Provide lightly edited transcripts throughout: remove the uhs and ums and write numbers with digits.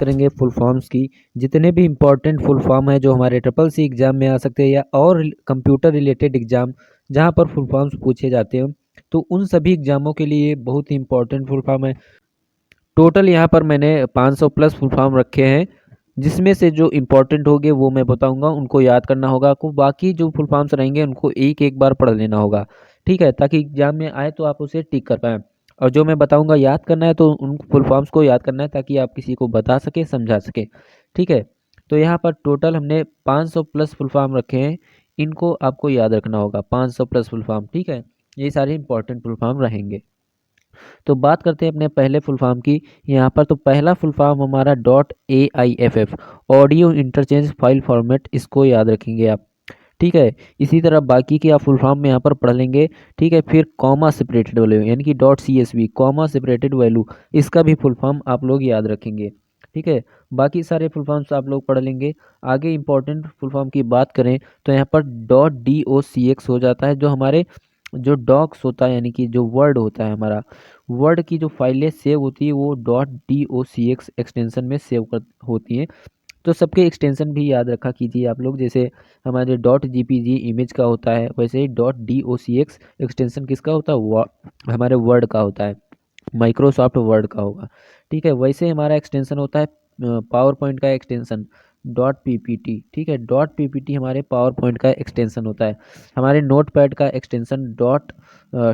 करेंगे full forms की। जितने भी इम्पोर्टेंट फुल फॉर्म है जो हमारे ट्रिपल सी एग्ज़ाम में आ सकते हैं या और कंप्यूटर रिलेटेड एग्ज़ाम जहाँ पर फुल फॉर्म्स पूछे जाते हैं, तो उन सभी एग्ज़ामों के लिए बहुत ही इम्पोर्टेंट फुल फॉर्म है। टोटल यहाँ पर मैंने 500 प्लस फुल फॉर्म रखे हैं, जिसमें से जो इम्पोर्टेंट होंगे वो मैं बताऊंगा, उनको याद करना होगा आपको। बाकी जो फुल फॉर्म्स रहेंगे उनको एक एक बार पढ़ लेना होगा, ठीक है, ताकि एग्जाम में आए तो आप उसे टिक कर पाएँ। और जो मैं बताऊंगा याद करना है तो उन फुल फॉर्म्स को याद करना है ताकि आप किसी को बता सके, समझा सके, ठीक है। तो यहाँ पर टोटल हमने 500 प्लस फुल फॉर्म रखे हैं, इनको आपको याद रखना होगा, 500 प्लस फुल फॉर्म, ठीक है। ये सारे इंपॉर्टेंट फुल फॉर्म रहेंगे। तो बात करते हैं अपने पहले फुल फॉर्म की। यहाँ पर तो पहला फुल फॉर्म हमारा .AIFF, audio interchange file format, इसको याद रखेंगे आप, ठीक है। इसी तरह बाकी के आप फुल फॉर्म में यहाँ पर पढ़ लेंगे, ठीक है। फिर कॉमा सेपरेटेड वैल्यू यानी कि .CSV, कॉमा सेपरेटेड वैल्यू, इसका भी फुल फॉर्म आप लोग याद रखेंगे, ठीक है। बाकी सारे फुल फॉर्म्स आप लोग पढ़ लेंगे। आगे इंपॉर्टेंट फुल फॉर्म की बात करें तो यहाँ पर .DOCX हो जाता है, जो हमारे जो डॉक्स होता है यानी कि जो वर्ड होता है हमारा, वर्ड की जो फाइलें सेव होती है वो .DOCX एक्सटेंशन में सेव कर होती हैं। तो सबके एक्सटेंशन भी याद रखा कीजिए आप लोग, जैसे हमारे .GPG इमेज का होता है, वैसे ही .DOCX एक्सटेंशन किसका होता है, हमारे वर्ड का होता है, माइक्रोसॉफ्ट वर्ड का होगा, ठीक है। वैसे हमारा एक्सटेंशन होता है पावर पॉइंट का एक्सटेंशन .PPT, ठीक है। .PPT हमारे पावर पॉइंट का एक्सटेंशन होता है। हमारे नोट पैड का एक्सटेंशन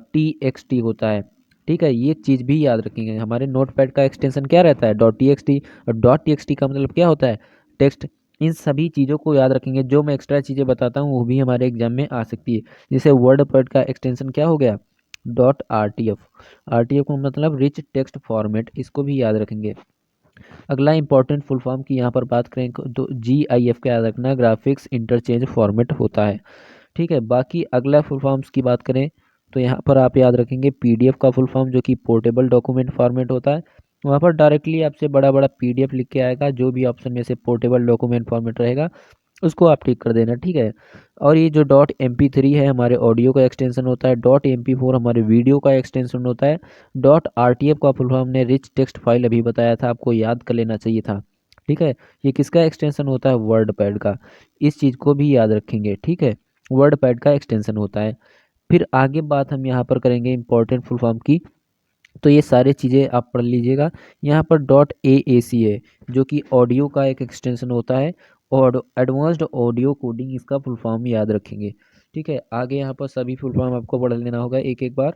.TXT होता है, ठीक है। ये चीज़ भी याद रखेंगे, हमारे नोट पैड का एक्सटेंशन क्या रहता है, .TXT, और .TXT का मतलब क्या होता है, टेक्स्ट। इन सभी चीज़ों को याद रखेंगे। जो मैं एक्स्ट्रा चीज़ें बताता हूँ वो भी हमारे एग्जाम में आ सकती है। जैसे वर्ड पैड का एक्सटेंशन क्या हो गया, .RTF, RTF का मतलब रिच टेक्स्ट फॉर्मेट, इसको भी याद रखेंगे। अगला इंपॉर्टेंट फुल फॉर्म की यहाँ पर बात करें तो GIF का याद रखना, ग्राफिक्स इंटरचेंज फॉर्मेट होता है, ठीक है। बाकी अगला फुल फॉर्म्स की बात करें तो यहाँ पर आप याद रखेंगे PDF का फुल फॉर्म, जो कि पोर्टेबल डॉक्यूमेंट फॉर्मेट होता है। वहाँ पर डायरेक्टली आपसे बड़ा बड़ा PDF लिख के आएगा, जो भी ऑप्शन में से पोर्टेबल डॉक्यूमेंट फॉर्मेट रहेगा उसको आप टिक कर देना, ठीक है। और ये जो .MP3 है हमारे ऑडियो का एक्सटेंशन होता है, .MP4 हमारे वीडियो का एक्सटेंशन होता है, .RTF का फुल फॉर्म हमने रिच टेक्स्ट फाइल अभी बताया था, आपको याद कर लेना चाहिए था, ठीक है। ये किसका एक्सटेंशन होता है, वर्ड पैड का, इस चीज़ को भी याद रखेंगे, ठीक है। वर्ड पैड का एक्सटेंशन होता है। फिर आगे बात हम यहाँ पर करेंगे इंपॉर्टेंट फुल फॉर्म की, तो ये सारी चीज़ें आप पढ़ लीजिएगा। यहाँ पर .AAC है, जो कि ऑडियो का एक एक्सटेंशन होता है, और एडवांस्ड ऑडियो कोडिंग, इसका फुल फॉर्म याद रखेंगे, ठीक है। आगे यहाँ पर सभी फुल फॉर्म आपको पढ़ लेना होगा एक एक बार,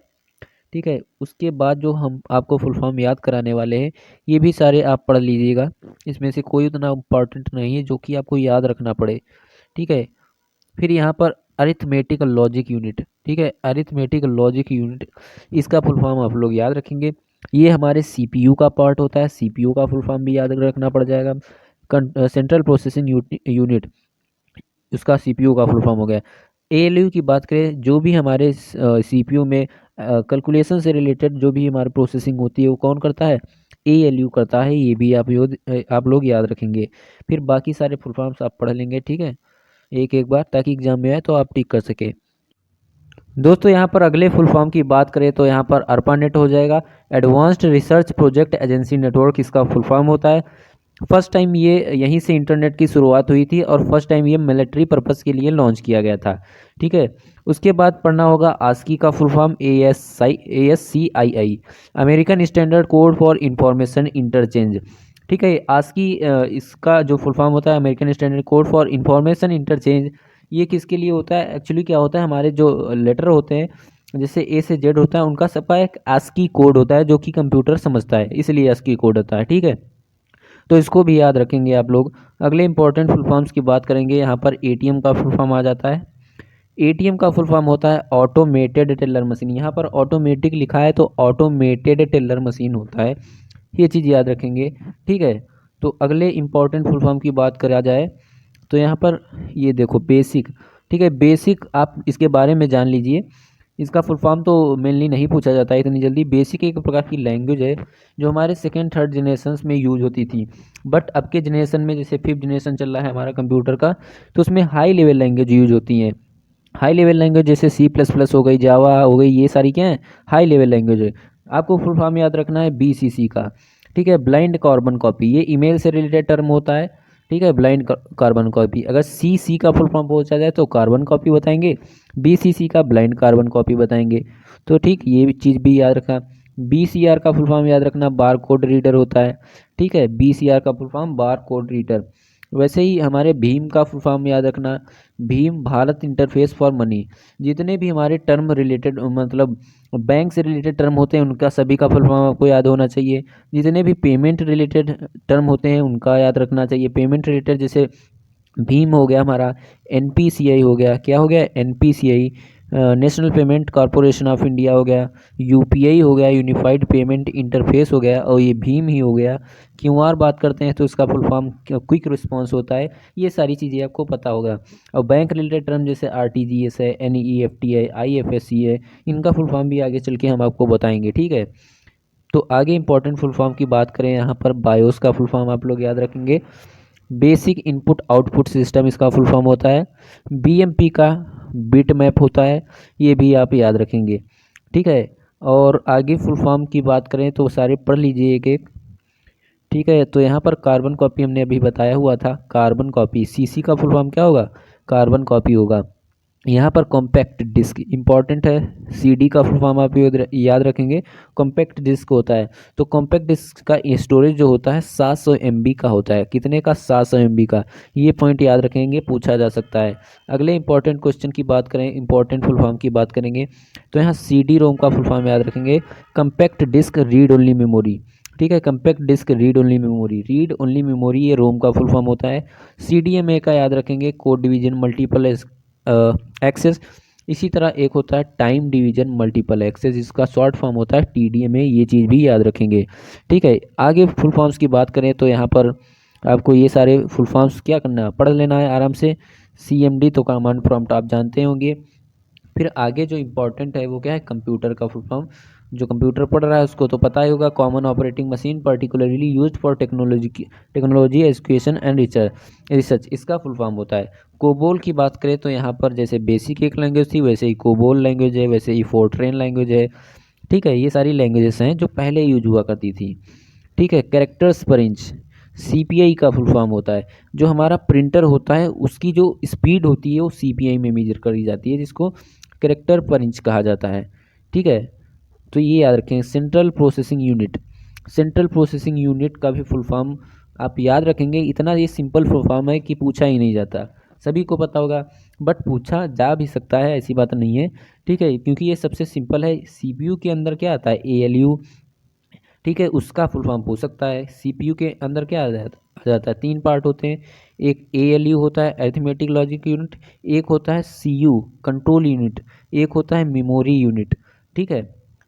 ठीक है। उसके बाद जो हम आपको फुल फॉर्म याद कराने वाले हैं ये भी सारे आप पढ़ लीजिएगा। इसमें से कोई उतना इम्पॉर्टेंट नहीं है जो कि आपको याद रखना पड़े, ठीक है। फिर यहाँ पर अरिथमेटिक लॉजिक यूनिट, ठीक है, अरिथमेटिक लॉजिक यूनिट, इसका फुल फॉर्म आप लोग याद रखेंगे। ये हमारे CPU का पार्ट होता है, CPU का फुल फॉर्म भी याद रखना पड़ जाएगा। सेंट्रल प्रोसेसिंग यूनिट, उसका CPU का फुल फॉर्म हो गया। ALU की बात करें, जो भी हमारे CPU में कैलकुलेशन से रिलेटेड जो भी हमारी प्रोसेसिंग होती है वो कौन करता है, ALU करता है, ये भी आप लोग याद रखेंगे। फिर बाकी सारे फुल फॉर्म्स आप पढ़ लेंगे, ठीक है, एक एक बार, ताकि एग्जाम में आए तो आप टिक कर सके। दोस्तों यहाँ पर अगले फुल फॉर्म की बात करें तो यहाँ पर ARPANET हो जाएगा, advanced research project agency network, इसका फुल फॉर्म होता है। फर्स्ट टाइम ये यहीं से इंटरनेट की शुरुआत हुई थी और फर्स्ट टाइम ये मिलिट्री पर्पस के लिए लॉन्च किया गया था, ठीक है। उसके बाद पढ़ना होगा ASCII का full form, ASCII, American standard code for information interchange, ठीक है। ASCII इसका जो फुल फॉर्म होता है, American standard code for information interchange, ये किसके लिए होता है, एक्चुअली क्या होता है, हमारे जो लेटर होते हैं जैसे A से Z होता है, उनका सबका एक ASCII कोड होता है जो कि कंप्यूटर समझता है, इसलिए ASCII कोड होता है, ठीक है। तो इसको भी याद रखेंगे आप लोग। अगले इंपॉर्टेंट फुल फॉर्म्स की बात करेंगे, यहाँ पर ATM का फुल फॉर्म आ जाता है। ATM का फुल फॉर्म होता है ऑटोमेटेड टेलर मशीन, यहाँ पर ऑटोमेटिक लिखा है तो ऑटोमेटेड टेलर मशीन होता है, ये चीज़ याद रखेंगे, ठीक है। तो अगले इंपॉर्टेंट फुल फॉर्म की बात करा जाए तो यहाँ पर ये देखो बेसिक, ठीक है, बेसिक आप इसके बारे में जान लीजिए। इसका फुल फॉर्म तो मेनली नहीं पूछा जाता है इतनी जल्दी। बेसिक एक प्रकार की लैंग्वेज है जो हमारे सेकेंड थर्ड जनरेशन में यूज होती थी, बट अब के जनरेशन में जैसे फिफ्थ जनरेशन चल रहा है हमारा कंप्यूटर का, तो उसमें हाई लेवल लैंग्वेज यूज होती हैं। हाई लेवल लैंग्वेज जैसे C++ हो गई, जावा हो गई, ये सारी क्या है, हाई लेवल लैंग्वेज है। आपको फुल फॉर्म याद रखना है BCC का, ठीक है। ब्लाइंड कार्बन कॉपी, ये ईमेल से रिलेटेड टर्म होता है। ठीक है, ब्लाइंड कार्बन कॉपी। अगर सी का फुल फॉर्म पूछा जाए तो कार्बन कॉपी बताएंगे, BCC का ब्लाइंड कार्बन कॉपी बताएंगे। तो ठीक, ये चीज़ भी याद रखना। BCR का फुल फॉर्म याद रखना, बार कोड रीडर होता है। ठीक है, BCR का full form bar code reader. वैसे ही हमारे भीम का फुल फॉर्म याद रखना, Bhim Bharat interface for money. जितने भी हमारे टर्म रिलेटेड मतलब बैंक से रिलेटेड टर्म होते हैं उनका सभी का फुल फॉर्म आपको याद होना चाहिए। जितने भी पेमेंट रिलेटेड टर्म होते हैं उनका याद रखना चाहिए। पेमेंट रिलेटेड जैसे भीम हो गया हमारा, NPCI हो गया, क्या हो गया NPCI, national payment corporation of India हो गया, UPI हो गया, यूनिफाइड पेमेंट इंटरफेस हो गया, और ये भीम ही हो गया। QR बात करते हैं तो इसका फुल फॉर्म क्विक रिस्पॉन्स होता है। ये सारी चीज़ें आपको पता होगा। और बैंक रिलेटेड टर्म जैसे RTGS है, NEFT है, IFSC है, इनका फुल फॉर्म भी आगे चल के हम आपको बताएंगे। ठीक है, तो आगे इंपॉर्टेंट फुल फॉर्म की बात करें, यहाँ पर बायोस का फुल फॉर्म आप लोग याद रखेंगे। बेसिक इनपुट आउटपुट सिस्टम इसका फुल फॉर्म होता है। BMP का बिट मैप होता है, ये भी आप याद रखेंगे। ठीक है, और आगे फुल फॉर्म की बात करें तो सारे पढ़ लीजिए एक एक। ठीक है, तो यहाँ पर कार्बन कॉपी हमने अभी बताया हुआ था, कार्बन कॉपी CC का फुल फॉर्म क्या होगा, कार्बन कॉपी होगा। यहाँ पर कॉम्पैक्ट डिस्क इंपॉर्टेंट है, CD का फुल फॉर्म आप याद रखेंगे, कॉम्पैक्ट डिस्क होता है। तो कॉम्पैक्ट डिस्क का स्टोरेज जो होता है 700 MB का होता है। कितने का, 700 MB का। ये पॉइंट याद रखेंगे, पूछा जा सकता है। अगले इंपॉर्टेंट क्वेश्चन की बात करें, इंपॉर्टेंट फुल फॉर्म की बात करेंगे तो यहाँ CD-ROM का फुल फॉर्म याद रखेंगे, compact disc read only memory. ठीक है, compact disc read only memory, read only memory ये रोम का फुल फॉर्म होता है। CDMA का याद रखेंगे, कोड डिवीजन मल्टीपल एक्सेस। इसी तरह एक होता है टाइम डिवीजन मल्टीपल एक्सेस, इसका शॉर्ट फॉर्म होता है TDMA, ये चीज़ भी याद रखेंगे। ठीक है, आगे फुल फॉर्म्स की बात करें तो यहाँ पर आपको ये सारे फुल फॉर्म्स क्या करना है, पढ़ लेना है आराम से। CMD तो कमांड प्रॉम्प्ट आप जानते होंगे। फिर आगे जो इम्पोर्टेंट है वो क्या है, कंप्यूटर का फुल फॉर्म। जो कंप्यूटर पढ़ रहा है उसको तो पता ही होगा, common operating machine particularly used for technology education and research, इसका फुल फॉर्म होता है। कोबोल की बात करें तो यहाँ पर जैसे बेसिक एक लैंग्वेज थी वैसे ही कोबोल लैंग्वेज है, वैसे ही फोर्ट्रेन लैंग्वेज है। ठीक है, ये सारी लैंग्वेजेस हैं जो पहले यूज हुआ करती थी। ठीक है, कैरेक्टर्स पर इंच CPI का फुल फॉर्म होता है। जो हमारा प्रिंटर होता है उसकी जो स्पीड होती है वो CPI में मेजर करी जाती है, जिसको कैरेक्टर पर इंच कहा जाता है। ठीक है, तो ये याद रखें। Central processing unit, central processing unit का भी फुल फॉर्म आप याद रखेंगे। इतना ये सिंपल फुल फॉर्म है कि पूछा ही नहीं जाता, सभी को पता होगा, बट पूछा जा भी सकता है, ऐसी बात नहीं है। ठीक है, क्योंकि ये सबसे सिंपल है। CPU के अंदर क्या आता है, ALU। ठीक है, उसका फुल फॉर्म पूछ सकता है। CPU के अंदर क्या आ जाता है, 3 पार्ट होते हैं। एक ALU होता है अरिथमेटिक लॉजिक यूनिट, एक होता है CU कंट्रोल यूनिट, एक होता है मेमोरी यूनिट। ठीक है,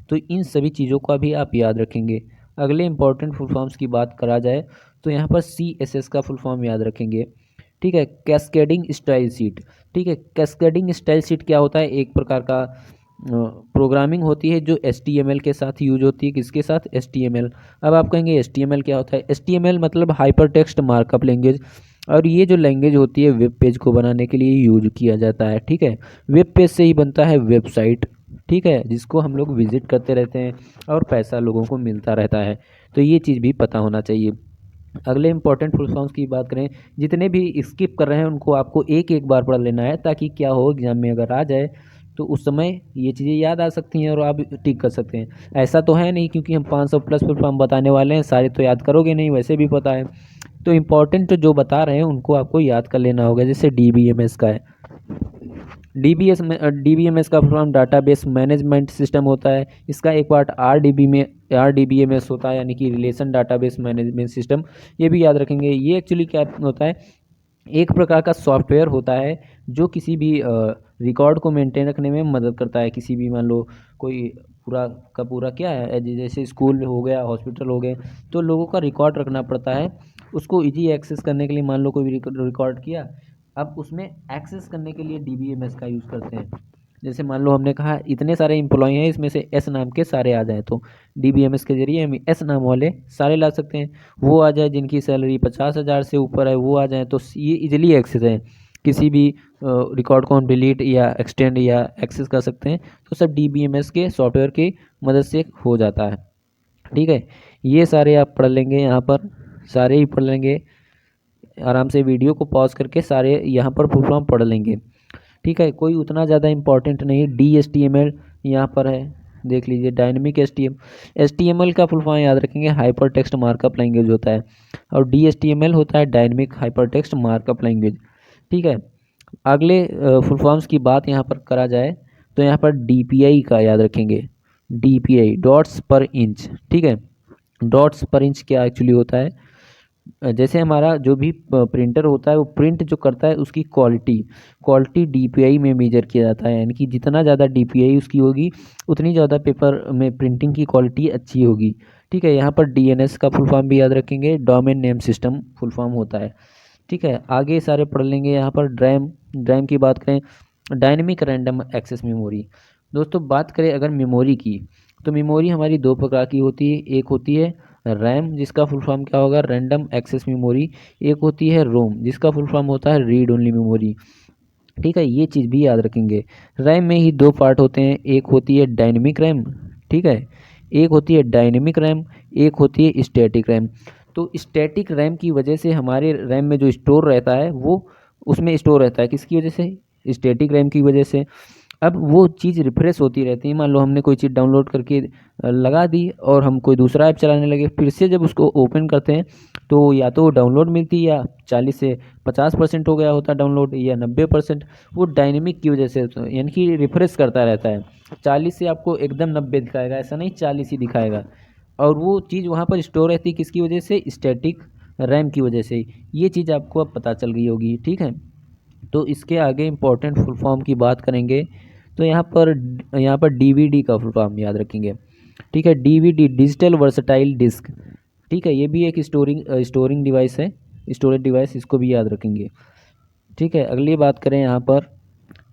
तो इन सभी चीज़ों का भी आप याद रखेंगे। अगले इंपॉर्टेंट फुल फॉर्म्स की बात करा जाए तो यहाँ पर CSS का फुल फॉर्म याद रखेंगे। ठीक है, कैस्केडिंग स्टाइल शीट। ठीक है, कैस्केडिंग स्टाइल शीट क्या होता है, एक प्रकार का प्रोग्रामिंग होती है जो HTML के साथ यूज होती है। किसके साथ, HTML। अब आप कहेंगे HTML क्या होता है, HTML मतलब हाइपर टेक्स्ट मार्कअप लैंग्वेज, और ये जो लैंग्वेज होती है वेब पेज को बनाने के लिए यूज किया जाता है। ठीक है, वेब पेज से ही बनता है वेबसाइट। ठीक है, जिसको हम लोग विजिट करते रहते हैं और पैसा लोगों को मिलता रहता है, तो ये चीज़ भी पता होना चाहिए। अगले इंपॉर्टेंट फुल फॉर्म्स की बात करें, जितने भी स्किप कर रहे हैं उनको आपको एक एक बार पढ़ लेना है, ताकि क्या हो एग्जाम में अगर आ जाए तो उस समय ये चीज़ें याद आ सकती हैं और आप टिक कर सकते हैं। ऐसा तो है नहीं क्योंकि हम 500 प्लस फुल फॉर्म बताने वाले हैं, सारे तो याद करोगे नहीं, वैसे भी पता है। तो इम्पॉर्टेंट जो बता रहे हैं उनको आपको याद कर लेना होगा। जैसे DBMS का है, DBMS का full form database management system होता है। इसका एक पार्ट RDBMS होता है, यानी कि रिलेशन डाटाबेस मैनेजमेंट सिस्टम, ये भी याद रखेंगे। ये एक्चुअली क्या होता है, एक प्रकार का सॉफ्टवेयर होता है जो किसी भी रिकॉर्ड को मेंटेन रखने में मदद करता है। किसी भी मान लो कोई पूरा का पूरा क्या है, जैसे स्कूल हो गया, हॉस्पिटल हो गए, तो लोगों का रिकॉर्ड रखना पड़ता है। उसको इजी एक्सेस करने के लिए मान लो कोई रिकॉर्ड किया, अब उसमें एक्सेस करने के लिए DBMS का यूज़ करते हैं। जैसे मान लो हमने कहा इतने सारे एम्प्लॉय हैं, इसमें से S नाम के सारे आ जाएँ, तो DBMS के जरिए हम S नाम वाले सारे ला सकते हैं। वो आ जाए जिनकी सैलरी 50,000 से ऊपर है, वो आ जाए, तो ये इजीली एक्सेस है। किसी भी रिकॉर्ड को हम डिलीट या एक्सटेंड या एक्सेस कर सकते हैं, तो सब DBMS के सॉफ्टवेयर की मदद से हो जाता है। ठीक है, ये सारे आप पढ़ लेंगे, यहाँ पर सारे ही पढ़ लेंगे आराम से, वीडियो को पॉज करके सारे यहाँ पर फुल फॉर्म पढ़ लेंगे। ठीक है, कोई उतना ज़्यादा इंपॉर्टेंट नहीं। DHTML यहाँ पर है, देख लीजिए। डायनेमिक HTML का फुल फॉर्म याद रखेंगे, हाइपर टेक्स्ट मार्कअप लैंग्वेज होता है, और DHTML होता है dynamic hyper text markup language. ठीक है, अगले फुल फॉर्म्स की बात यहाँ पर करा जाए तो यहाँ पर DPI का याद रखेंगे, DPI डॉट्स पर इंच। ठीक है, डॉट्स पर इंच क्या एक्चुअली होता है, जैसे हमारा जो भी प्रिंटर होता है वो प्रिंट जो करता है उसकी क्वालिटी DPI में मेजर किया जाता है, यानी कि जितना ज़्यादा DPI उसकी होगी उतनी ज़्यादा पेपर में प्रिंटिंग की क्वालिटी अच्छी होगी। ठीक है, यहाँ पर DNS का फुल फॉर्म भी याद रखेंगे, domain name system full form होता है। ठीक है, आगे सारे पढ़ लेंगे। यहाँ पर ड्रैम की बात करें, डायनेमिक रैंडम एक्सेस मेमोरी। दोस्तों बात करें अगर मेमोरी की, तो मेमोरी हमारी दो प्रकार की होती है, एक होती है रैम जिसका फुल फॉर्म क्या होगा, रैंडम एक्सेस मेमोरी, एक होती है रोम जिसका फुल फॉर्म होता है रीड ओनली मेमोरी। ठीक है, ये चीज़ भी याद रखेंगे। रैम में ही दो पार्ट होते हैं, एक होती है डायनेमिक रैम, ठीक है, एक होती है डायनेमिक रैम, एक होती है स्टैटिक रैम। तो स्टैटिक रैम की वजह से हमारे रैम में जो स्टोर रहता है वो उसमें स्टोर रहता है, किसकी वजह से, स्टैटिक रैम की वजह से। अब वो चीज़ रिफ्रेश होती रहती है, मान लो हमने कोई चीज़ डाउनलोड करके लगा दी और हम कोई दूसरा ऐप चलाने लगे, फिर से जब उसको ओपन करते हैं तो या तो डाउनलोड मिलती, या 40 से 50% हो गया होता डाउनलोड, या 90%। वो डायनेमिक की वजह से यानी कि रिफ्रेश करता रहता है, 40 से आपको एकदम 90 दिखाएगा, ऐसा नहीं 40 ही दिखाएगा। और वो चीज़ वहाँ पर स्टोर रहती है किसकी वजह से, स्टैटिक रैम की वजह से। ये चीज़ आपको अब पता चल गई होगी। ठीक है, तो इसके आगे इम्पोर्टेंट फुल फॉर्म की बात करेंगे तो यहाँ पर DVD का फुल फॉर्म याद रखेंगे। ठीक है, DVD डिजिटल वर्सटाइल डिस्क। ठीक है, ये भी एक स्टोरिंग डिवाइस है, स्टोरेज डिवाइस, इसको भी याद रखेंगे। ठीक है, अगली बात करें यहाँ पर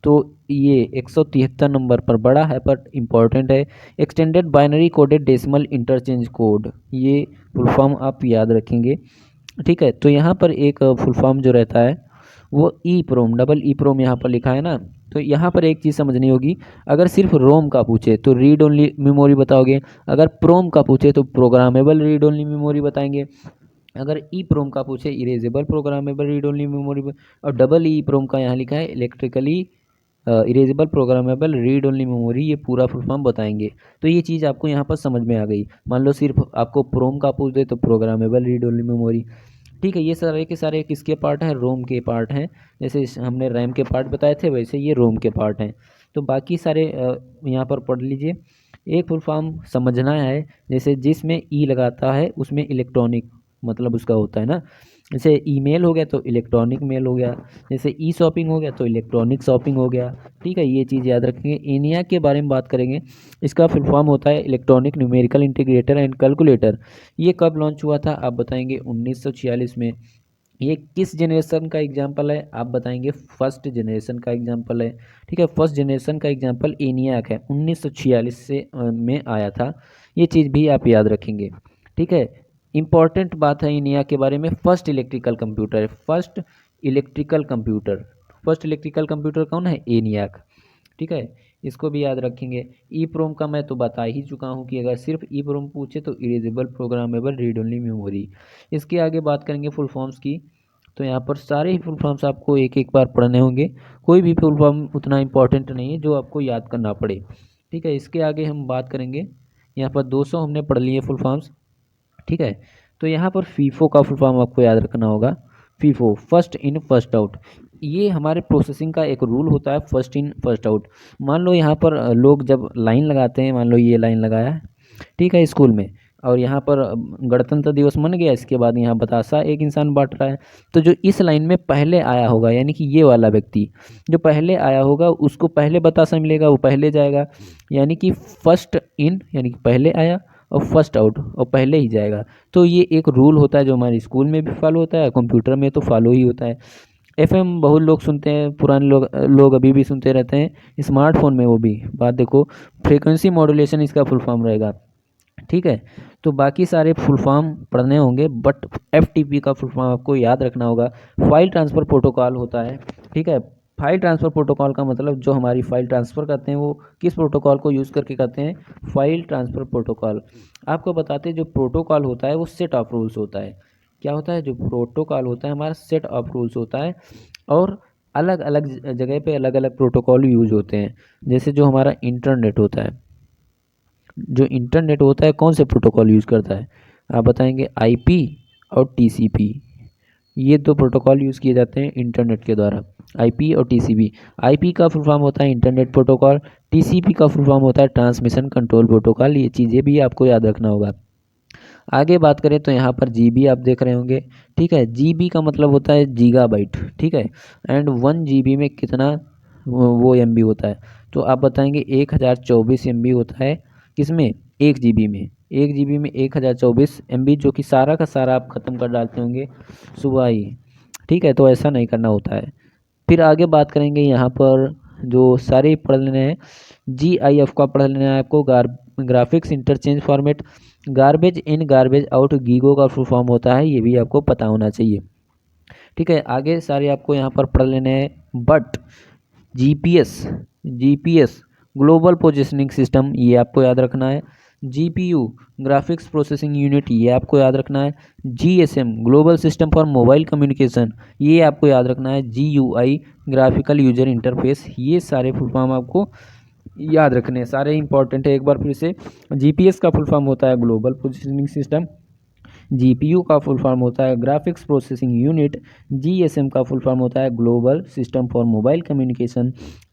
तो ये 173 नंबर पर बड़ा है पर इम्पॉर्टेंट है, extended binary coded decimal interchange code, ये फुल फॉर्म आप याद रखेंगे। ठीक है, तो यहाँ पर एक फुल फॉर्म जो रहता है वो EEPROM, डबल EEPROM यहाँ पर लिखा है ना, तो यहाँ पर एक चीज़ समझनी होगी, अगर सिर्फ रोम का पूछे तो रीड ओनली मेमोरी बताओगे, अगर प्रोम का पूछे तो प्रोग्रामेबल रीड ओनली मेमोरी बताएंगे, अगर EEPROM का पूछे erasable programmable read only memory, और डबल EEPROM का यहाँ लिखा है electrically erasable programmable read only memory, ये पूरा फुल फॉर्म बताएंगे। तो ये चीज़ आपको यहाँ पर समझ में आ गई। मान लो सिर्फ आपको प्रोम का पूछ दे तो प्रोग्रामेबल रीड ओनली मेमोरी। ठीक है, ये सारे के सारे किसके पार्ट हैं, रोम के पार्ट हैं। जैसे हमने रैम के पार्ट बताए थे वैसे ये रोम के पार्ट हैं। तो बाकी सारे यहाँ पर पढ़ लीजिए। एक फुल फॉर्म समझना है, जैसे जिसमें ई लगाता है उसमें इलेक्ट्रॉनिक मतलब उसका होता है ना, जैसे ईमेल हो गया तो इलेक्ट्रॉनिक मेल हो गया, जैसे ई शॉपिंग हो गया तो इलेक्ट्रॉनिक शॉपिंग हो गया। ठीक है, ये चीज़ याद रखेंगे। ENIAC के बारे में बात करेंगे, इसका फुल फॉर्म होता है electronic numerical integrator and calculator. ये कब लॉन्च हुआ था आप बताएंगे, 1946 में। ये किस जनरेशन का एग्जाम्पल है आप बताएंगे, फर्स्ट जनरेशन का एग्जाम्पल है। ठीक है, फर्स्ट जनरेशन का एग्जाम्पल ENIAC है, 1946 से में आया था। ये चीज़ भी आप याद रखेंगे। ठीक है, इंपॉर्टेंट बात है ENIAC के बारे में, फर्स्ट इलेक्ट्रिकल कंप्यूटर है, first electrical computer. First electrical computer कौन है, ENIAC। ठीक है, इसको भी याद रखेंगे। EEPROM का मैं तो बता ही चुका हूँ कि अगर सिर्फ EEPROM पूछे तो erasable programmable read only memory. इसके आगे बात करेंगे फुल फॉर्म्स की, तो यहाँ पर सारे ही फुल फॉर्म्स आपको एक एक बार पढ़ने होंगे, कोई भी फुल फॉर्म उतना इंपॉर्टेंट नहीं है जो आपको याद करना पड़े। ठीक है, इसके आगे हम बात करेंगे, यहाँ पर 200 हमने पढ़ लिए फुल फॉर्म्स। ठीक है, तो यहाँ पर फीफो का फुल फॉर्म आपको याद रखना होगा, FIFO first in first out. ये हमारे प्रोसेसिंग का एक रूल होता है, फर्स्ट इन फर्स्ट आउट। मान लो यहाँ पर लोग जब लाइन लगाते हैं, मान लो ये लाइन लगाया है, ठीक है, स्कूल में, और यहाँ पर गणतंत्र दिवस मन गया, इसके बाद यहाँ बतासा एक इंसान बांट रहा है, तो जो इस लाइन में पहले आया होगा यानी कि ये वाला व्यक्ति जो पहले आया होगा उसको पहले बतासा मिलेगा, वो पहले जाएगा, यानी कि फर्स्ट इन यानी कि पहले आया, और फर्स्ट आउट और पहले ही जाएगा। तो ये एक रूल होता है जो हमारे स्कूल में भी फॉलो होता है, कंप्यूटर में तो फॉलो ही होता है। FM बहुत लोग सुनते हैं, पुराने लोग अभी भी सुनते रहते हैं, स्मार्टफोन में वो भी बात देखो, फ्रीक्वेंसी मॉड्यूलेशन इसका फुल फॉर्म रहेगा। ठीक है, तो बाकी सारे फुल फॉर्म पढ़ने होंगे, बट FTP का फुल फॉर्म आपको याद रखना होगा, फाइल ट्रांसफ़र प्रोटोकॉल होता है। ठीक है, फाइल ट्रांसफ़र प्रोटोकॉल का मतलब जो हमारी फ़ाइल ट्रांसफ़र करते हैं वो किस प्रोटोकॉल को यूज़ करके करते हैं, फ़ाइल ट्रांसफ़र प्रोटोकॉल। आपको बताते हैं जो प्रोटोकॉल होता है वो सेट ऑफ रूल्स होता है। क्या होता है, जो प्रोटोकॉल होता है हमारा सेट ऑफ रूल्स होता है, और अलग अलग जगह पे अलग अलग प्रोटोकॉल यूज होते हैं। जैसे जो हमारा इंटरनेट होता है, जो इंटरनेट होता है कौन से प्रोटोकॉल यूज़ करता है, आप बताएंगे आईपी और टीसीपी। ये दो प्रोटोकॉल यूज़ किए जाते हैं इंटरनेट के द्वारा, आईपी और टीसीपी। आईपी का फुल फॉर्म होता है इंटरनेट प्रोटोकॉल, टीसीपी का फुल फॉर्म होता है ट्रांसमिशन कंट्रोल प्रोटोकॉल। ये चीज़ें भी आपको याद रखना होगा। आगे बात करें तो यहाँ पर जीबी आप देख रहे होंगे, ठीक है। जीबी का मतलब होता है गीगाबाइट, ठीक है। एंड 1 जीबी में कितना वो एमबी होता है, तो आप बताएंगे 1024 एमबी होता है। किसमें, 1 जीबी में। 1 जीबी में 1024 एमबी, जो कि सारा का सारा आप ख़त्म कर डालते होंगे सुबह ही, ठीक है। तो ऐसा नहीं करना होता है। फिर आगे बात करेंगे यहाँ पर, जो सारे पढ़ लेने हैं। GIF का पढ़ लेना है आपको, graphics interchange format. Garbage in garbage out GIGO का फुल फॉर्म होता है, ये भी आपको पता होना चाहिए, ठीक है। आगे सारे आपको यहाँ पर पढ़ लेने हैं। But GPS global positioning system, ये आपको याद रखना है। जीपीयू ग्राफिक्स प्रोसेसिंग यूनिट, ये आपको याद रखना है। GSM global system for mobile communication, ये आपको याद रखना है। जीयूआई ग्राफिकल यूजर इंटरफेस, ये सारे फुल फॉर्म आपको याद रखने हैं, सारे इंपॉर्टेंट है। एक बार फिर से, जीपीएस का फुल फॉर्म होता है ग्लोबल पोजिशनिंग सिस्टम, जीपीयू का फुल फॉर्म होता है ग्राफिक्स प्रोसेसिंग यूनिट, जीएसएम का फुल फॉर्म होता है global system for mobile communication,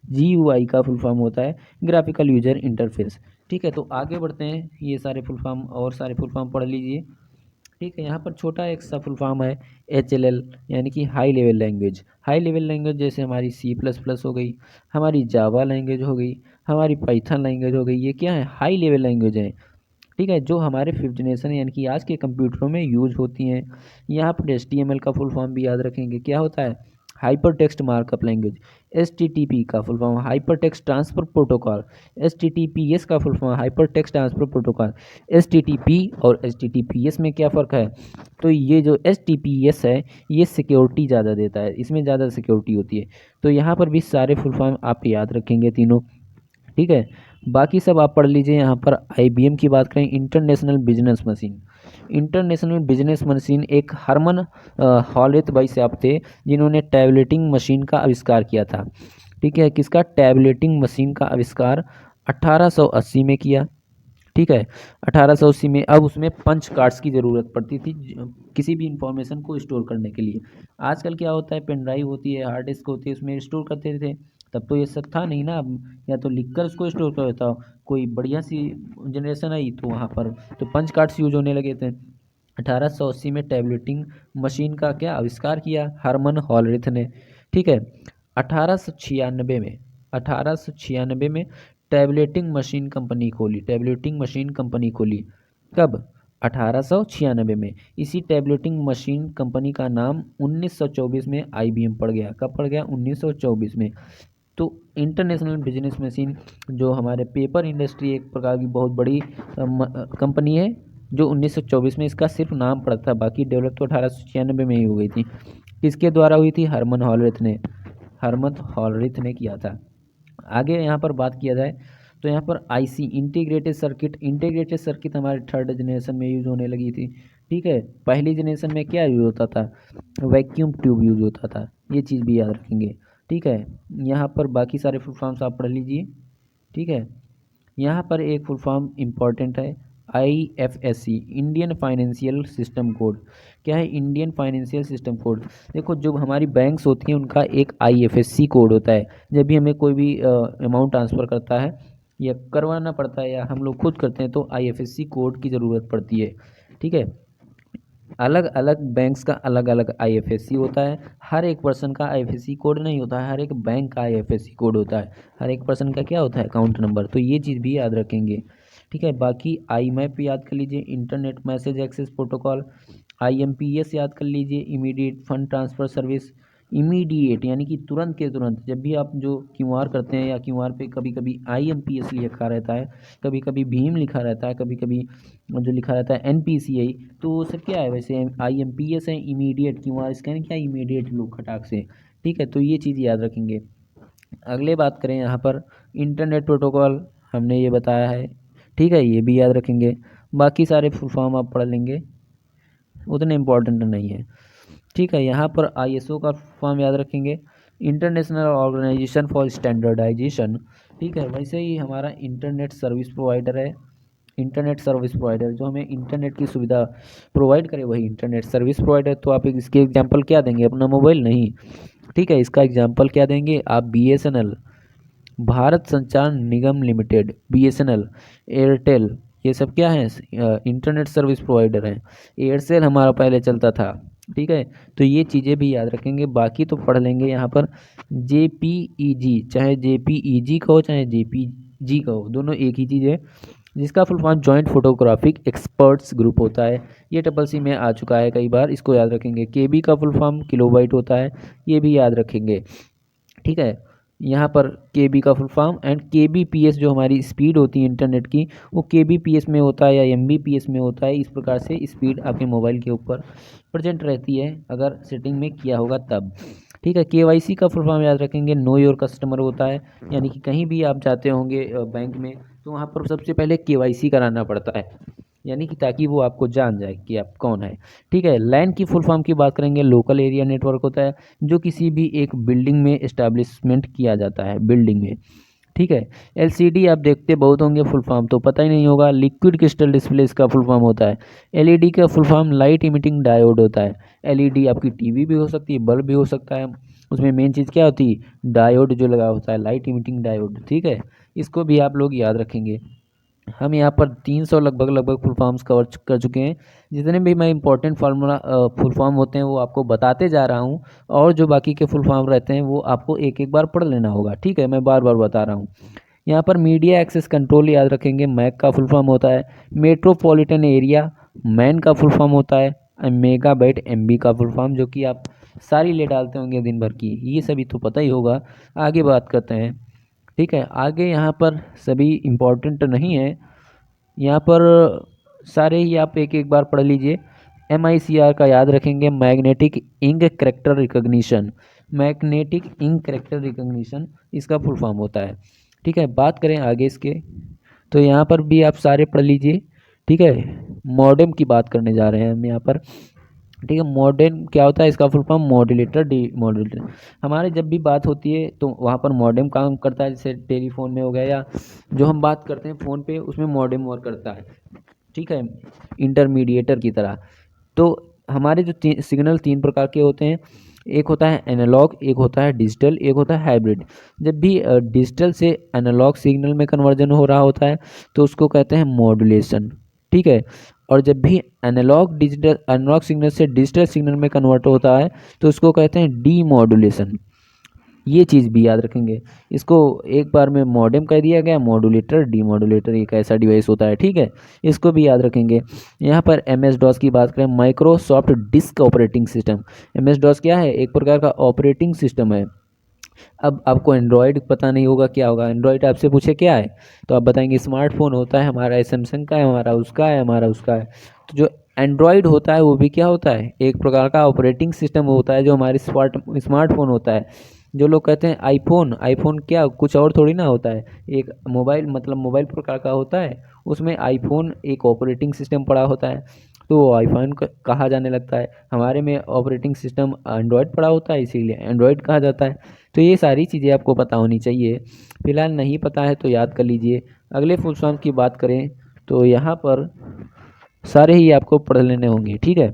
GUI का फुल फॉर्म होता है ग्राफिकल यूजर इंटरफेस, ठीक है। तो आगे बढ़ते हैं, ये सारे फुल फॉर्म और सारे फुल फॉर्म पढ़ लीजिए, ठीक है। यहाँ पर छोटा एक सा फुल फॉर्म है HLL, यानी कि high level language. High level language जैसे हमारी C++ हो गई, हमारी जावा लैंग्वेज हो गई, हमारी पाइथन लैंग्वेज हो गई, ये क्या है, हाई लेवल लैंग्वेज है, ठीक है, जो हमारे फिफ्थ जनरेशन यानी कि आज के कंप्यूटरों में यूज होती हैं। यहाँ पर HTML का फुल फॉर्म भी याद रखेंगे, क्या होता है, hyper text markup language. HTTP का full form hyper text transfer protocol. HTTPS का full form hyper text transfer protocol. HTTP और HTTPS में क्या फ़र्क है, तो ये जो HTTPS है ये सिक्योरिटी ज़्यादा देता है, इसमें ज़्यादा सिक्योरिटी होती है। तो यहाँ पर भी सारे फुल फॉर्म आप याद रखेंगे तीनों, ठीक है। बाकी सब आप पढ़ लीजिए। यहाँ पर IBM की बात करें, international business machine. International business machine एक हरमन हॉलित भाई साहब थे, जिन्होंने टैबलेटिंग मशीन का आविष्कार किया था, ठीक है। किसका, टैबलेटिंग मशीन का आविष्कार 1880 में किया, ठीक है। 1880 में। अब उसमें पंच कार्ड्स की ज़रूरत पड़ती थी किसी भी इंफॉर्मेशन को स्टोर करने के लिए। आजकल क्या होता है, पेन ड्राइव होती है, हार्ड डिस्क होती है, उसमें स्टोर करते थे। तब तो ये सब था नहीं ना, या तो लिख कर उसको स्टोर कर देता हो। कोई बढ़िया सी जनरेशन आई तो वहाँ पर तो पंच कार्ड्स यूज होने लगे थे। 1880 में टैबलेटिंग मशीन का क्या आविष्कार किया, हरमन हॉलरिथ ने, ठीक है। 1896 में, 1896 में टैबलेटिंग मशीन कंपनी खोली। कब, 1896 में। इसी टैबलेटिंग मशीन कंपनी का नाम 1924 में IBM पड़ गया। कब पड़ गया, 1924 में। तो इंटरनेशनल बिजनेस मशीन, जो हमारे पेपर इंडस्ट्री एक प्रकार की बहुत बड़ी कंपनी है, जो 1924 में इसका सिर्फ नाम पड़ा था, बाकी डेवलप तो 1896 में ही हो गई थी। किसके द्वारा हुई थी, हरमन हॉलरिथ ने किया था। आगे यहाँ पर बात किया जाए तो यहाँ पर IC इंटीग्रेटेड सर्किट हमारे थर्ड जनरेशन में यूज़ होने लगी थी, ठीक है। पहली जनरेशन में क्या यूज़ होता था, वैक्यूम ट्यूब यूज़ होता था, ये चीज़ भी याद रखेंगे, ठीक है। यहाँ पर बाकी सारे फुल फॉर्म्स आप पढ़ लीजिए, ठीक है। यहाँ पर एक फुल फॉर्म इम्पॉर्टेंट है, IFSC, Indian financial system code. क्या है, इंडियन फाइनेंशियल सिस्टम कोड। देखो जो हमारी बैंक्स होती हैं उनका एक IFSC कोड होता है। जब भी हमें कोई भी अमाउंट ट्रांसफ़र करता है या करवाना पड़ता है या हम लोग खुद करते हैं तो IFSC कोड की ज़रूरत पड़ती है, ठीक है। अलग अलग बैंक्स का अलग अलग IFSC होता है। हर एक पर्सन का IFSC कोड नहीं होता है, हर एक बैंक का IFSC कोड होता है। हर एक पर्सन का क्या होता है, अकाउंट नंबर। तो ये चीज़ भी याद रखेंगे, ठीक है। बाकी IMAP याद कर लीजिए, internet message access protocol. IMPS याद कर लीजिए, immediate fund transfer service. Immediate यानी कि तुरंत के तुरंत, जब भी आप जो QR करते हैं या QR पे कभी कभी IMPS लिखा रहता है, कभी कभी भीम लिखा रहता है, कभी कभी जो लिखा रहता है NPCI। तो सर क्या है, वैसे IMPS है इमीडिएट, QR स्कैन क्या, इमीडिएट लो खटाक से, ठीक है, तो ये चीज़ याद रखेंगे। अगले बात करें यहाँ पर इंटरनेट प्रोटोकॉल, हमने ये बताया है, ठीक है, ये भी याद रखेंगे। बाकी सारे फुल फॉर्म आप पढ़ लेंगे, उतने इम्पोर्टेंट नहीं है। ठीक है, यहाँ पर ISO का फॉर्म याद रखेंगे, इंटरनेशनल ऑर्गेनाइजेशन फॉर स्टैंडर्डाइजेशन। ठीक है, वैसे ही हमारा इंटरनेट सर्विस प्रोवाइडर है, इंटरनेट सर्विस प्रोवाइडर जो हमें इंटरनेट की सुविधा प्रोवाइड करे वही इंटरनेट सर्विस प्रोवाइडर। तो आप इसके एग्जांपल क्या देंगे, अपना मोबाइल नहीं, ठीक है, इसका एग्जांपल क्या देंगे आप, BSNL, भारत संचार निगम लिमिटेड, BSNL, एयरटेल, ये सब क्या है, इंटरनेट सर्विस प्रोवाइडर हैं। एयरसेल हमारा पहले चलता था, ठीक है, तो ये चीज़ें भी याद रखेंगे। बाकी तो पढ़ लेंगे यहाँ पर JPEG, चाहे JPEG कहो चाहे JPG कहो, दोनों एक ही चीज़ है, जिसका full form joint photographic experts group होता है। ये TCC में आ चुका है कई बार, इसको याद रखेंगे। KB का फुल फॉर्म किलोबाइट होता है, ये भी याद रखेंगे। ठीक है, यहाँ पर KB का फुल फॉर्म एंड KBPS जो हमारी स्पीड होती है इंटरनेट की, वो KBPS में होता है या MBPS में होता है। इस प्रकार से स्पीड आपके मोबाइल के ऊपर प्रेजेंट रहती है अगर सेटिंग में किया होगा तब। ठीक है, KYC का फुल फॉर्म याद रखेंगे, नो योर कस्टमर होता है, यानी कि कहीं भी आप जाते होंगे बैंक में, तो वहाँ पर सबसे पहले KYC कराना पड़ता है, यानी कि ताकि वो आपको जान जाए कि आप कौन है। ठीक है, लैन की फुल फॉर्म की बात करेंगे, लोकल एरिया नेटवर्क होता है, जो किसी भी एक बिल्डिंग में इस्टेब्लिशमेंट किया जाता है, बिल्डिंग में। ठीक है, LCD आप देखते बहुत होंगे, फुल फॉर्म तो पता ही नहीं होगा, लिक्विड क्रिस्टल डिस्प्ले इसका फुल फॉर्म होता है। LED का full form light emitting diode होता है। LED आपकी टीवी भी हो सकती है, बल्ब भी हो सकता है, उसमें मेन चीज़ क्या होती है, डायोड जो लगा होता है, लाइट इमिटिंग डायोड। ठीक है, इसको भी आप लोग याद रखेंगे। हम यहाँ पर 300 लगभग फुल फॉर्म्स कवर कर चुके हैं। जितने भी मैं इंपॉर्टेंट फार्मूला फुल फॉर्म होते हैं वो आपको बताते जा रहा हूँ, और जो बाकी के फुल फॉर्म रहते हैं वो आपको एक एक बार पढ़ लेना होगा। ठीक है, मैं बार बार बता रहा हूँ। यहाँ पर मीडिया एक्सेस कंट्रोल याद रखेंगे, मैक का फुल फॉर्म होता है। मेट्रोपॉलिटन एरिया, मैन का फुल फॉर्म होता है। मेगाबाइट MB का फुल फॉर्म, जो कि आप सारी ले डालते होंगे दिन भर की, ये सभी तो पता ही होगा। आगे बात करते हैं। ठीक है, आगे यहाँ पर सभी इम्पोर्टेंट नहीं है, यहाँ पर सारे ही आप एक एक बार पढ़ लीजिए। MICR का याद रखेंगे, magnetic ink character recognition, magnetic ink character recognition इसका फुल फॉर्म होता है। ठीक है, बात करें आगे इसके, तो यहाँ पर भी आप सारे पढ़ लीजिए। ठीक है, मॉडेम की बात करने जा रहे हैं हम यहाँ पर। ठीक है, मॉडेम क्या होता है, इसका full form modulator D modulator. हमारे जब भी बात होती है तो वहाँ पर मॉडेम काम करता है, जैसे टेलीफोन में हो गया, या जो हम बात करते हैं फ़ोन पे उसमें मॉडेम वर्क करता है। ठीक है, इंटरमीडिएटर की तरह। तो हमारे जो सिग्नल 3 प्रकार के होते हैं, एक होता है एनालॉग, एक होता है डिजिटल, एक होता है हाइब्रिड। जब भी डिजिटल से एनालॉग सिग्नल में कन्वर्जन हो रहा होता है तो उसको कहते हैं मॉड्यूलेशन। ठीक है, और जब भी एनालॉग सिग्नल से डिजिटल सिग्नल में कन्वर्ट होता है तो उसको कहते हैं डीमॉड्यूलेशन। ये चीज़ भी याद रखेंगे। इसको एक बार में मॉडेम कह दिया गया, मॉड्यूलेटर डीमॉड्यूलेटर एक ऐसा डिवाइस होता है। ठीक है, इसको भी याद रखेंगे। यहाँ पर MS DOS की बात करें, Microsoft disk operating system. MS DOS क्या है, एक प्रकार का ऑपरेटिंग सिस्टम है। अब आपको एंड्रॉयड पता नहीं होगा क्या होगा, एंड्रॉयड आपसे पूछे क्या है तो आप बताएंगे स्मार्टफोन होता है हमारा, सैमसंग का है हमारा, उसका है हमारा, उसका है। तो जो एंड्रॉयड होता है वो भी क्या होता है, एक प्रकार का ऑपरेटिंग सिस्टम होता है, जो हमारे स्मार्टफोन होता है। जो लोग कहते हैं आईफोन, आईफोन क्या कुछ और थोड़ी ना होता है, एक मोबाइल मतलब मोबाइल प्रकार का होता है, उसमें आईफोन एक ऑपरेटिंग सिस्टम पड़ा होता है, तो वो आईफोन कहा जाने लगता है। हमारे में ऑपरेटिंग सिस्टम एंड्रॉयड पड़ा होता है, इसीलिए एंड्रॉयड कहा जाता है। तो ये सारी चीज़ें आपको पता होनी चाहिए। फिलहाल नहीं पता है तो याद कर लीजिए। अगले फुल फॉर्म की बात करें तो यहाँ पर सारे ही आपको पढ़ लेने होंगे। ठीक है,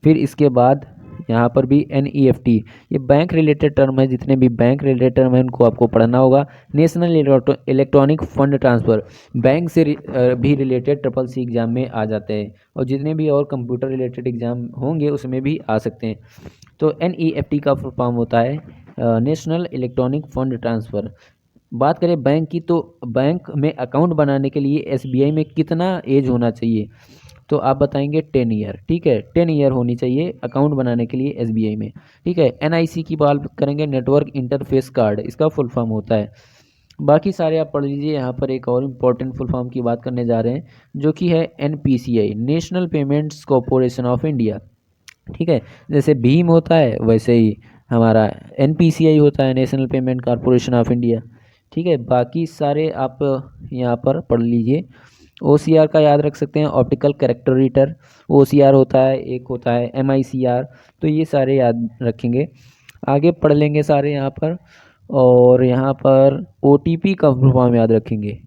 फिर इसके बाद यहाँ पर भी NEFT, ये बैंक रिलेटेड टर्म है, जितने भी बैंक रिलेटेड टर्म है उनको आपको पढ़ना होगा। National electronic fund transfer, bank से भी रिलेटेड CCC एग्ज़ाम में आ जाते हैं, और जितने भी और कंप्यूटर रिलेटेड एग्ज़ाम होंगे उसमें भी आ सकते हैं। तो NEFT का फुल फॉर्म होता है नेशनल इलेक्ट्रॉनिक फंड ट्रांसफ़र। बात करें बैंक की, तो बैंक में अकाउंट बनाने के लिए SBI में कितना एज होना चाहिए, तो आप बताएंगे 10 ईयर। ठीक है, 10 ईयर होनी चाहिए अकाउंट बनाने के लिए SBI में। ठीक है, NIC की बात करेंगे, नेटवर्क इंटरफेस कार्ड, इसका फुल फॉर्म होता है। बाकी सारे आप पढ़ लीजिए। यहाँ पर एक और इम्पोर्टेंट फुल फॉर्म की बात करने जा रहे हैं, जो कि है NPCI, national payments corporation of India. ठीक है, जैसे भीम होता है वैसे ही हमारा NPCI होता है, national payment corporation of India. ठीक है, बाकी सारे आप यहाँ पर पढ़ लीजिए। OCR का याद रख सकते हैं, ऑप्टिकल कैरेक्टर रीडर, OCR होता है, एक होता है MICR। तो ये सारे याद रखेंगे, आगे पढ़ लेंगे सारे यहाँ पर। और यहाँ पर OTP का फुल फॉर्म याद रखेंगे,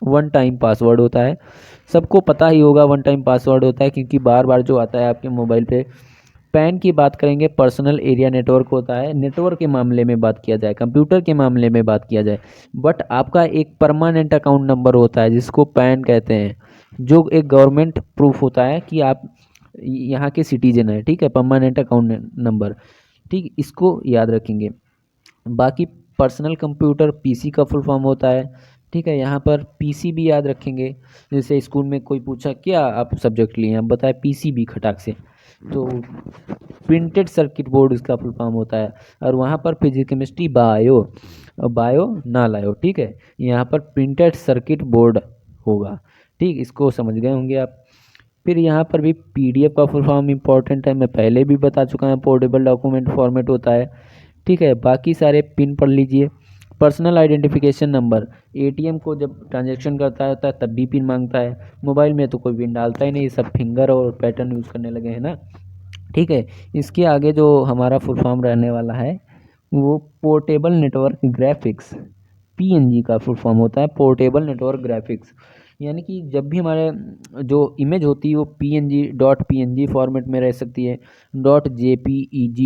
वन टाइम पासवर्ड होता है। सबको पता ही होगा वन टाइम पासवर्ड होता है, क्योंकि बार बार जो आता है आपके मोबाइल पे। पैन की बात करेंगे, पर्सनल एरिया नेटवर्क होता है, नेटवर्क के मामले में बात किया जाए, कंप्यूटर के मामले में बात किया जाए। बट आपका एक परमानेंट अकाउंट नंबर होता है जिसको पैन कहते हैं, जो एक गवर्नमेंट प्रूफ होता है कि आप यहाँ के सिटीजन हैं। ठीक है, परमानेंट अकाउंट नंबर, ठीक, इसको याद रखेंगे। बाकी पर्सनल कंप्यूटर PC का फुल फॉर्म होता है। ठीक है, यहाँ पर PC भी याद रखेंगे। जैसे स्कूल में कोई पूछा क्या आप सब्जेक्ट लिए, आप बताए PCB खटाक से, तो प्रिंटेड सर्किट बोर्ड इसका फुल फॉर्म होता है। और वहाँ पर फिजिक्स केमिस्ट्री बायो, बायो ना लायो। ठीक है, यहाँ पर प्रिंटेड सर्किट बोर्ड होगा। ठीक, इसको समझ गए होंगे आप। फिर यहाँ पर भी PDF का फुल फॉर्म इंपॉर्टेंट है, मैं पहले भी बता चुका हूँ, पोर्टेबल डॉक्यूमेंट फॉर्मेट होता है। ठीक है, बाकी सारे पिन पढ़ लीजिए। पर्सनल आइडेंटिफिकेशन नंबर, ATM को जब ट्रांजैक्शन करता है तब भी पिन मांगता है। मोबाइल में तो कोई पिन डालता ही नहीं, सब फिंगर और पैटर्न यूज़ करने लगे हैं ना। ठीक है, इसके आगे जो हमारा फुल फॉर्म रहने वाला है वो पोर्टेबल नेटवर्क ग्राफिक्स, PNG का फुल फॉर्म होता है, पोर्टेबल नेटवर्क ग्राफिक्स। यानी कि जब भी हमारे जो इमेज होती है वो PNG फॉर्मेट में रह सकती है, JPEG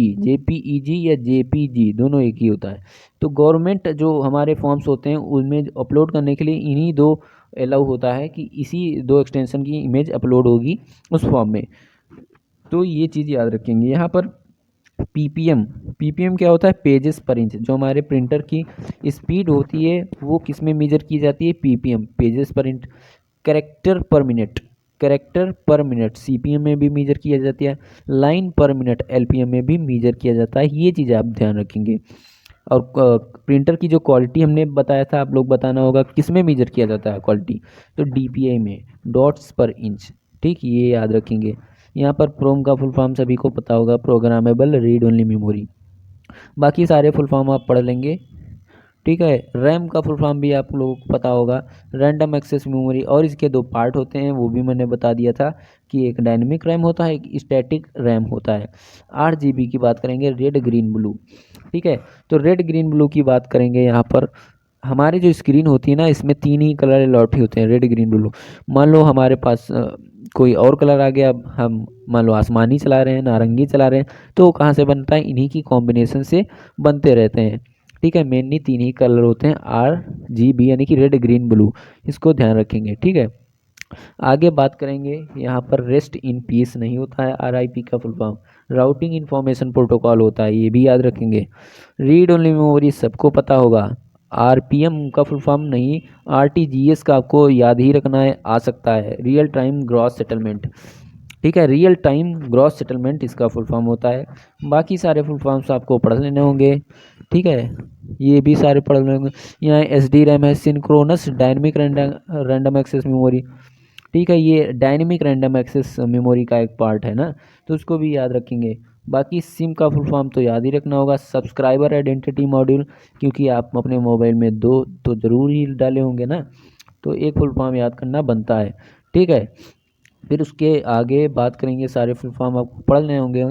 या JPG दोनों एक ही होता है। तो गवर्नमेंट जो हमारे फॉर्म्स होते हैं उनमें अपलोड करने के लिए इन्हीं दो अलाउ होता है कि इसी दो एक्सटेंशन की इमेज अपलोड होगी उस फॉर्म में। तो ये चीज़ याद रखेंगे। यहाँ पर PPM क्या होता है, पेजेस पर इंच। जो हमारे प्रिंटर की स्पीड होती है वो किस में मेजर की जाती है, PPM, पेजेस पर इंच। कैरेक्टर पर मिनट CPM में भी मेजर किया जाती है। लाइन पर मिनट LPM में भी मेजर किया जाता है। ये चीज़ आप ध्यान रखेंगे। और प्रिंटर की जो क्वालिटी हमने बताया था, आप लोग बताना होगा किस में मेजर किया जाता है क्वालिटी, तो DPI में, डॉट्स पर इंच। ठीक, ये याद रखेंगे। यहाँ पर प्रोम का फुल फॉर्म सभी को पता होगा, प्रोग्रामेबल रीड ओनली मेमोरी। बाकी सारे फुल फॉर्म आप पढ़ लेंगे। ठीक है, रैम का फुल फॉर्म भी आप लोगों को पता होगा, रैंडम एक्सेस मेमोरी। और इसके दो पार्ट होते हैं, वो भी मैंने बता दिया था कि एक डायनेमिक रैम होता है, एक स्टैटिक रैम होता है। 8 GB की बात करेंगे, रेड ग्रीन ब्लू। ठीक है, तो रेड ग्रीन ब्लू की बात करेंगे। यहाँ पर हमारी जो स्क्रीन होती है ना, इसमें 3 ही कलर अलॉट ही होते हैं, रेड ग्रीन ब्लू। मान लो हमारे पास कोई और कलर आ गया, अब हम मान लो आसमानी चला रहे हैं, नारंगी चला रहे हैं, तो वो कहाँ से बनता है, इन्हीं की कॉम्बिनेशन से बनते रहते हैं। ठीक है, मेनली 3 ही कलर होते हैं, RGB यानी कि रेड ग्रीन ब्लू, इसको ध्यान रखेंगे। ठीक है, आगे बात करेंगे। यहाँ पर रेस्ट इन पीस नहीं होता है, RIP का full form routing information protocol होता है, ये भी याद रखेंगे। रीड ओनली मेमोरी सबको पता होगा, RPM का फुल फॉर्म नहीं, RTGS का आपको याद ही रखना है, आ सकता है, रियल टाइम ग्रॉस सेटलमेंट। ठीक है, रियल टाइम ग्रॉस सेटलमेंट इसका फुल फॉर्म होता है। बाकी सारे फुल फॉर्म्स आपको पढ़ लेने होंगे। ठीक है, ये भी सारे पढ़ लेने होंगे। यहाँ SDRAM है, synchronous dynamic random access memory. ठीक है, ये डायनेमिक रैंडम एक्सेस मेमोरी का एक पार्ट है ना, तो उसको भी याद रखेंगे। बाकी सिम का फुल फॉर्म तो याद ही रखना होगा, सब्सक्राइबर आइडेंटिटी मॉड्यूल, क्योंकि आप अपने मोबाइल में 2 तो ज़रूर ही डाले होंगे ना, तो एक फुल फॉर्म याद करना बनता है। ठीक है, फिर उसके आगे बात करेंगे, सारे फुल फॉर्म आपको पढ़ लेने होंगे।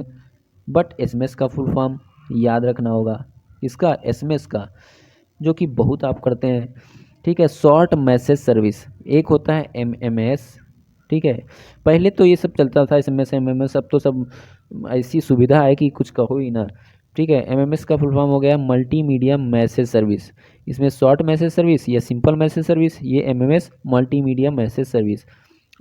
बट SMS का फुल फॉर्म याद रखना होगा, इसका SMS का, जो कि बहुत आप करते हैं। ठीक है, शॉर्ट मैसेज सर्विस, एक होता है MMS। ठीक है, पहले तो ये सब चलता था SMS MMS, अब तो सब ऐसी सुविधा है कि कुछ कहो ही ना। ठीक है, MMS का फुल फॉर्म हो गया मल्टीमीडिया मैसेज सर्विस। इसमें शॉर्ट मैसेज सर्विस या सिंपल मैसेज सर्विस, ये MMS मल्टीमीडिया मैसेज सर्विस।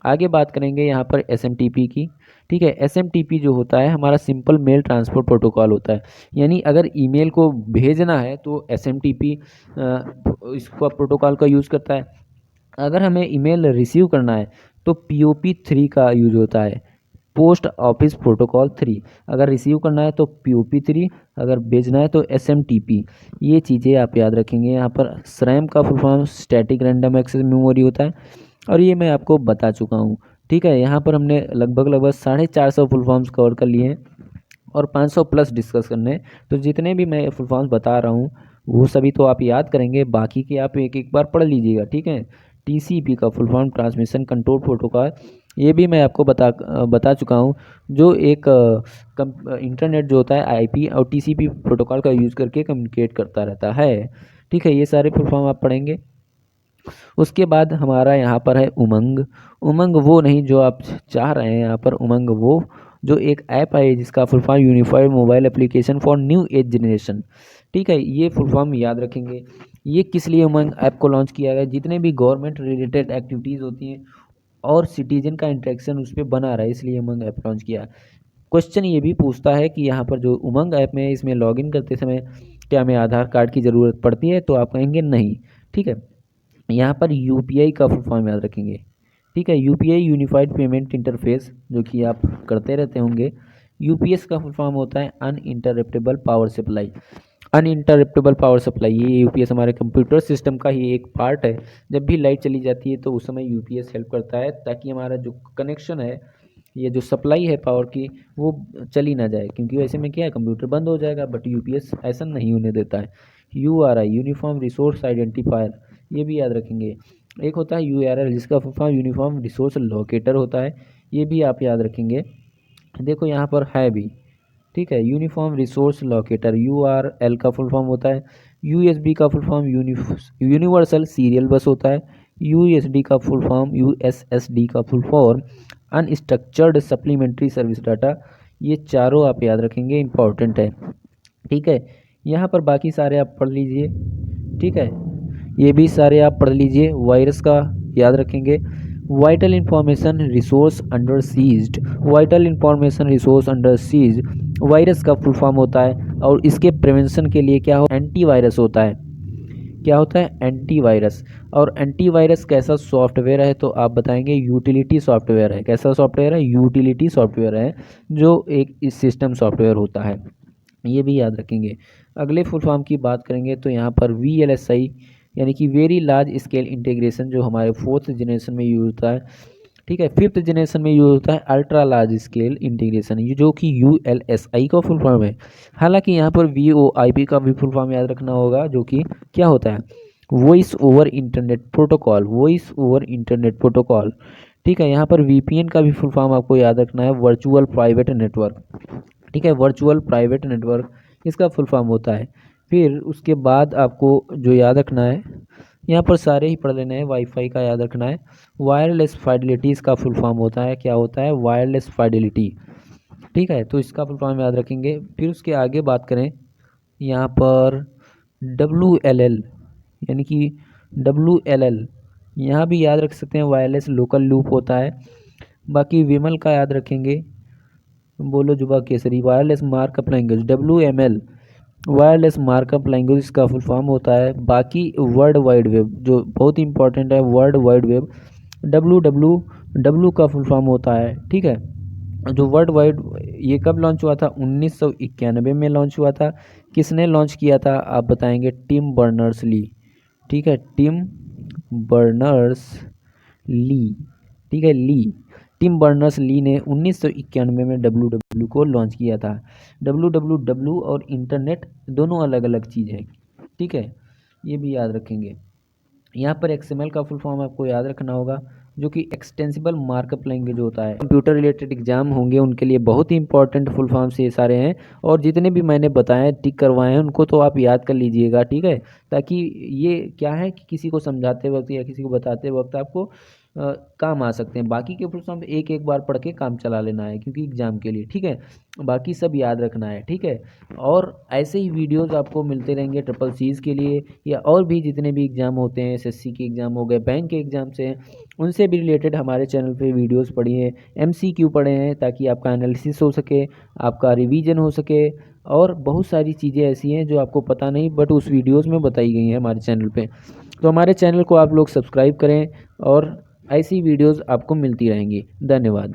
आगे बात करेंगे यहाँ पर SMTP की। ठीक है, SMTP जो होता है हमारा सिंपल मेल ट्रांसपोर्ट प्रोटोकॉल होता है। यानी अगर ईमेल को भेजना है तो SMTP इसका प्रोटोकॉल का यूज़ करता है। अगर हमें ईमेल रिसीव करना है तो POP3 का यूज होता है, पोस्ट ऑफिस प्रोटोकॉल 3। अगर रिसीव करना है तो POP3, अगर भेजना है तो SMTP। ये चीज़ें आप याद रखेंगे। यहाँ पर SRAM का full form static random access memory होता है, और ये मैं आपको बता चुका हूँ। ठीक है, यहाँ पर हमने लगभग 450 फुल फॉर्म्स कवर कर लिए हैं। और 500 प्लस डिस्कस करने हैं। तो जितने भी मैं फुल फॉर्म्स बता रहा हूँ वो सभी तो आप याद करेंगे, बाकी के आप एक एक बार पढ़ लीजिएगा, ठीक है। टीसीपी का full form transmission control protocol, ये भी मैं आपको बता चुका हूँ। जो एक इंटरनेट जो होता है आईपी और टीसीपी प्रोटोकॉल का यूज़ करके कम्युनिकेट करता रहता है, ठीक है। ये सारे फुल फॉर्म आप पढ़ेंगे। उसके बाद हमारा यहाँ पर है उमंग। उमंग वो नहीं जो आप चाह रहे हैं, यहाँ पर उमंग वो जो एक ऐप है जिसका full form unified mobile application for new age generation, ठीक है। ये फुल फॉर्म याद रखेंगे। ये किस लिए उमंग ऐप को लॉन्च किया गया, जितने भी गवर्नमेंट रिलेटेड एक्टिविटीज़ होती हैं और सिटीजन का इंटरेक्शन उस पर बना रहा है, इसलिए उमंग ऐप लॉन्च किया। क्वेश्चन ये भी पूछता है कि यहाँ पर जो उमंग ऐप में इसमें लॉगिन करते समय क्या हमें आधार कार्ड की ज़रूरत पड़ती है, तो आप कहेंगे नहीं, ठीक है। यहाँ पर यूपीआई का फुल फॉर्म याद रखेंगे, ठीक है। यूपीआई यूनिफाइड पेमेंट इंटरफेस, जो कि आप करते रहते होंगे। यूपीएस का फुल फॉर्म होता है uninterruptible power supply. Uninterruptible power supply, ये यूपीएस हमारे कंप्यूटर सिस्टम का ही एक पार्ट है। जब भी लाइट चली जाती है तो उस समय यूपीएस हेल्प करता है ताकि हमारा जो कनेक्शन है, ये जो सप्लाई है पावर की, वो चली ना जाए, क्योंकि वैसे में क्या है कंप्यूटर बंद हो जाएगा, बट यूपीएस ऐसा नहीं होने देता है। यूआरआई यूनिफॉर्म रिसोर्स आइडेंटिफायर, ये भी याद रखेंगे। एक होता है यूआरएल जिसका full form uniform resource locator होता है, ये भी आप याद रखेंगे। देखो यहाँ पर है भी, ठीक है। यूनिफॉर्म रिसोर्स लोकेटर, यूआरएल का फुल फॉर्म होता है। यूएसबी का फुल फॉर्म यूनिवर्सल सीरियल बस होता है। यूएसडी का फुल फॉर्म, यूएसएसडी का full form unstructured supplementary service data. ये चारों आप याद रखेंगे, इंपॉर्टेंट है, ठीक है। यहाँ पर बाकी सारे आप पढ़ लीजिए, ठीक है। ये भी सारे आप पढ़ लीजिए। वायरस का याद रखेंगे, vital information resource under seized. Vital information resource under seize virus का फुल फॉर्म होता है, और इसके प्रिवेंशन के लिए क्या हो, एंटीवायरस होता है। क्या होता है, एंटीवायरस। और एंटीवायरस कैसा सॉफ्टवेयर है, तो आप बताएंगे यूटिलिटी सॉफ्टवेयर है। कैसा सॉफ्टवेयर है, यूटिलिटी सॉफ्टवेयर है, जो एक सिस्टम सॉफ्टवेयर होता है, ये भी याद रखेंगे। अगले फुल फॉर्म की बात करेंगे तो यहाँ पर VLSI यानी कि वेरी लार्ज स्केल इंटीग्रेशन, जो हमारे 4th जनरेशन में यूज होता है, ठीक है। 5th जनरेशन में यूज होता है अल्ट्रा लार्ज स्केल इंटीग्रेशन, ये जो कि ULSI का फुल फॉर्म है। हालांकि यहाँ पर VoIP का भी फुल फॉर्म याद रखना होगा, जो कि क्या होता है, voice over internet protocol. Voice over internet protocol, ठीक है। यहाँ पर VPN का भी फुल फॉर्म आपको याद रखना है, वर्चुअल प्राइवेट नेटवर्क, ठीक है। वर्चुअल प्राइवेट नेटवर्क इसका फुल फॉर्म होता है। फिर उसके बाद आपको जो याद रखना है, यहाँ पर सारे ही पढ़ लेना है। वाईफाई का याद रखना है, वायरलेस फाइडेलिटी इसका फुल फॉर्म होता है। क्या होता है, वायरलेस फाइडेलिटी, ठीक है। तो इसका फुल फॉर्म याद रखेंगे। फिर उसके आगे बात करें, यहाँ पर WLL यानी कि WLL, यहाँ भी याद रख सकते हैं, वायरलेस लोकल लूप होता है। बाकी विमल का याद रखेंगे, बोलो जुबा Kesari, wireless markup language. WML wireless markup language इसका फुल फॉर्म होता है। बाकी वर्ल्ड वाइड वेब जो बहुत इंपॉर्टेंट है, वर्ल्ड वाइड वेब, WWW का फुल फॉर्म होता है, ठीक है। जो वर्ल्ड वाइड, ये कब लॉन्च हुआ था, 1991 में लॉन्च हुआ था। किसने लॉन्च किया था, आप बताएंगे, टिम बर्नर्स ली, ठीक है। टिम बर्नर्स ली, ठीक है, ली। टिम बर्नर्स ली ने 1991 में WWW को लॉन्च किया था। WWW और इंटरनेट दोनों अलग अलग चीज़ है, ठीक है, ये भी याद रखेंगे। यहाँ पर XML का फुल फॉर्म आपको याद रखना होगा, जो कि एक्सटेंसिबल मार्कअप लैंग्वेज होता है। कंप्यूटर रिलेटेड एग्जाम होंगे उनके लिए बहुत ही इंपॉर्टेंट फुल फॉर्म से ये सारे हैं, और जितने भी मैंने बताए टिक करवाए हैं उनको तो आप याद कर लीजिएगा, ठीक है। ताकि ये क्या है कि किसी को समझाते वक्त या किसी को बताते वक्त आपको काम आ सकते हैं। बाकी के फुल फॉर्म एक एक बार पढ़ के काम चला लेना है, क्योंकि एग्ज़ाम के लिए, ठीक है। बाकी सब याद रखना है, ठीक है। और ऐसे ही वीडियोस आपको मिलते रहेंगे CCC के लिए, या और भी जितने भी एग्ज़ाम होते हैं, SSC के एग्ज़ाम हो गए, बैंक के एग्ज़ाम से हैं, उनसे भी रिलेटेड हमारे चैनल पे वीडियोस पढ़िए, MCQ पढ़े हैं, ताकि आपका एनालिसिस हो सके, आपका रिवीजन हो सके, और बहुत सारी चीज़ें ऐसी हैं जो आपको पता नहीं बट उस वीडियोस में बताई गई हैं हमारे चैनल पे। तो हमारे चैनल को आप लोग सब्सक्राइब करें, और ऐसी वीडियोस आपको मिलती रहेंगी। धन्यवाद।